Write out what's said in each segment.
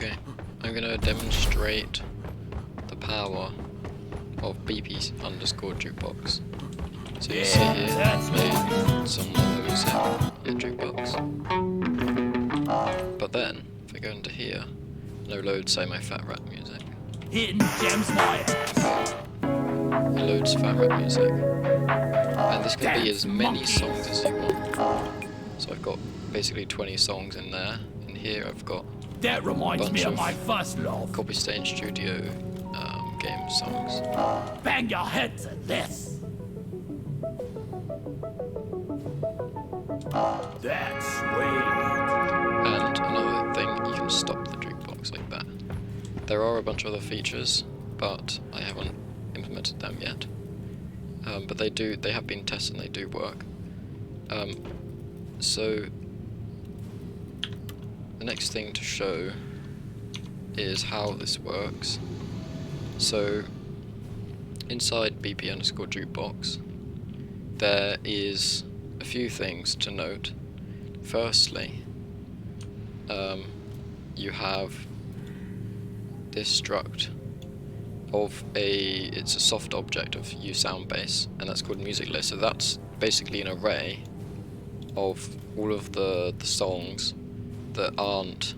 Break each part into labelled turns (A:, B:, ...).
A: Okay, I'm gonna demonstrate the power of BP underscore jukebox. So you see here, made some normal music, yeah, jukebox. But then, if I go into here, and I load, say, my Fat Rat music.
B: Hidden gems my ass.
A: It loads Fat Rat music. And this can be as many songs as you want. So I've got basically 20 songs in there. In here I've got
B: That reminds me
A: bunch
B: of
A: of
B: my first love.
A: Copy Stage Studio game songs.
B: Bang your head to this. That's sweet.
A: And another thing, you can stop the jukebox like that. There are a bunch of other features, but I haven't implemented them yet. But they have been tested and they do work. So the next thing to show is how this works. So inside BP underscore jukebox, there is a few things to note. Firstly, you have this struct of it's a soft object of uSoundBase, and that's called music list. So that's basically an array of all of the songs that aren't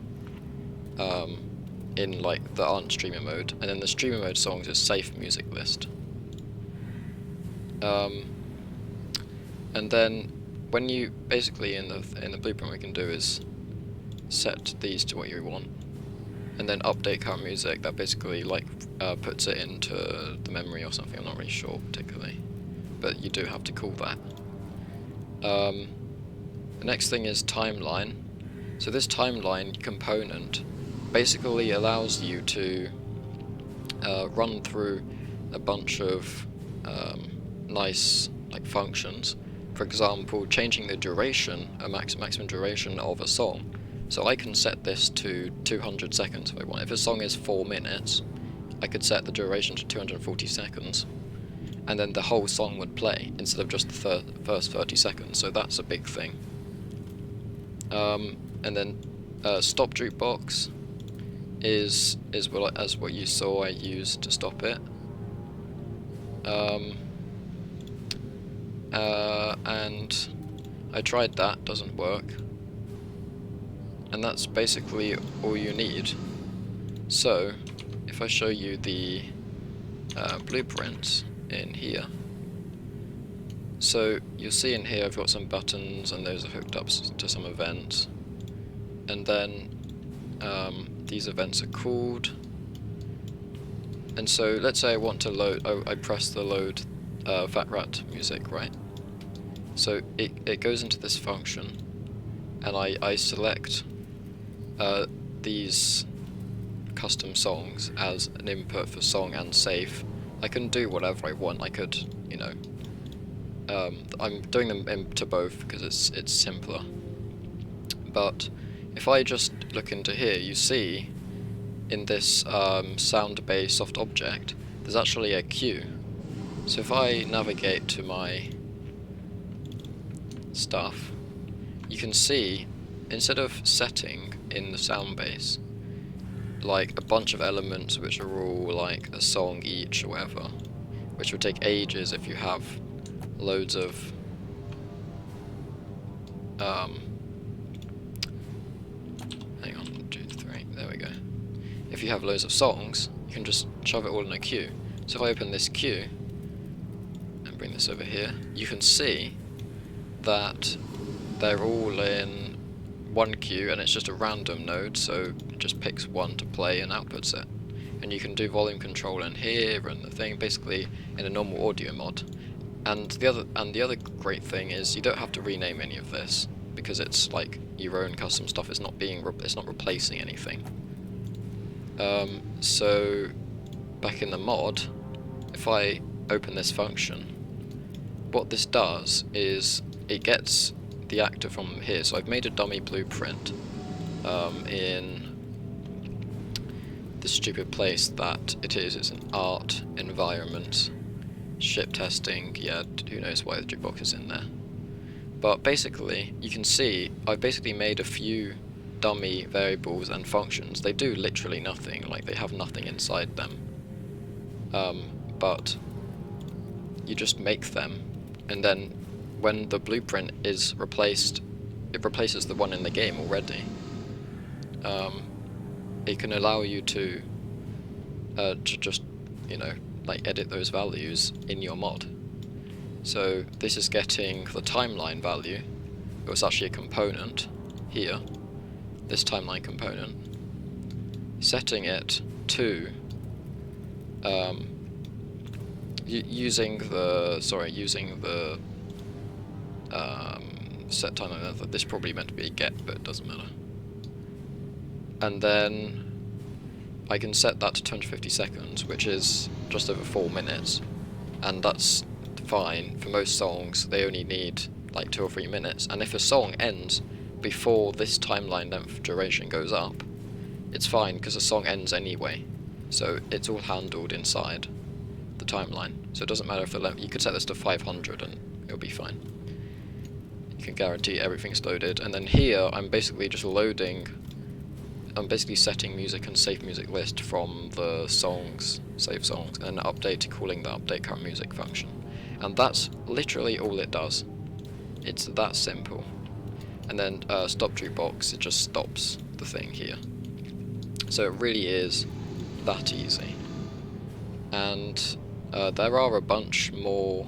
A: that aren't streamer mode, and then the streamer mode songs is safe music list. And then when you basically in the blueprint, what we can do is set these to what you want, and then update current music. That basically puts it into the memory or something. I'm not really sure particularly, but you do have to call that. The next thing is timeline. So this timeline component basically allows you to run through a bunch of nice functions. For example, changing the duration, maximum duration of a song. So I can set this to 200 seconds if I want. If a song is 4 minutes, I could set the duration to 240 seconds, and then the whole song would play instead of just the first 30 seconds. So that's a big thing. And then stop jukebox is what you saw I used to stop it. And I tried that, doesn't work. And that's basically all you need. So if I show you the blueprints in here, so you'll see in here I've got some buttons, and those are hooked up to some events, and then these events are called. And so let's say I want to load, I press the load Fat Rat music, right? So it goes into this function, and I select these custom songs as an input for song and safe. I can do whatever I want. I could, I'm doing them into both because it's simpler. But if I just look into here, you see in this sound-based soft object, there's actually a queue. So if I navigate to my stuff, you can see instead of setting in the sound base like a bunch of elements which are all like a song each or whatever, which would take ages if you have loads of hang on, 2, 3, there we go. If you have loads of songs, you can just shove it all in a queue. So if I open this queue and bring this over here, you can see that they're all in one queue, and it's just a random node, so it just picks one to play and outputs it. And you can do volume control in here and the thing, basically in a normal audio mod. And the other great thing is you don't have to rename any of this because it's like your own custom stuff. It's not replacing anything. So back in the mod, if I open this function, what this does is it gets the actor from here. So I've made a dummy blueprint in the stupid place that it is. It's an art environment, ship testing, yeah, who knows why the jukebox is in there. But basically, you can see I've basically made a few dummy variables and functions. They do literally nothing, like they have nothing inside them. But you just make them, and then when the blueprint is replaced, it replaces the one in the game already. It can allow you to just, you know, like edit those values in your mod. So this is getting the timeline value. It was actually a component here, this timeline component, setting it to using the set timeline method. This probably meant to be a get, but it doesn't matter. And then I can set that to 250 seconds, which is just over 4 minutes, and that's fine. For most songs, they only need like 2 or 3 minutes, and if a song ends before this timeline length duration goes up, it's fine, because the song ends anyway, so it's all handled inside the timeline. So it doesn't matter if the length, you could set this to 500 and it'll be fine. You can guarantee everything's loaded, and then here I'm basically just setting music and save music list from the songs, save songs, and update calling the update current music function. And that's literally all it does. It's that simple. And then stop jukebox, it just stops the thing here. So it really is that easy. And there are a bunch more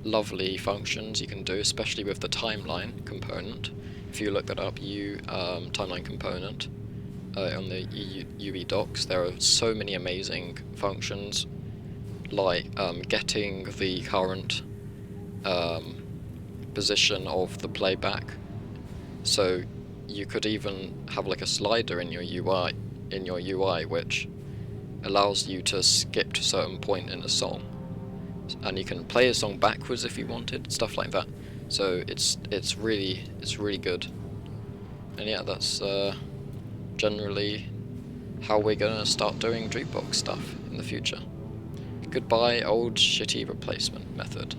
A: lovely functions you can do, especially with the timeline component. If you look that up, timeline component on the UE docs, there are so many amazing functions, like getting the current position of the playback. So you could even have like a slider in your UI, which allows you to skip to a certain point in a song, and you can play a song backwards if you wanted, stuff like that. So it's really good. And yeah, that's generally how we're gonna start doing jukebox stuff in the future. Goodbye, old shitty replacement method.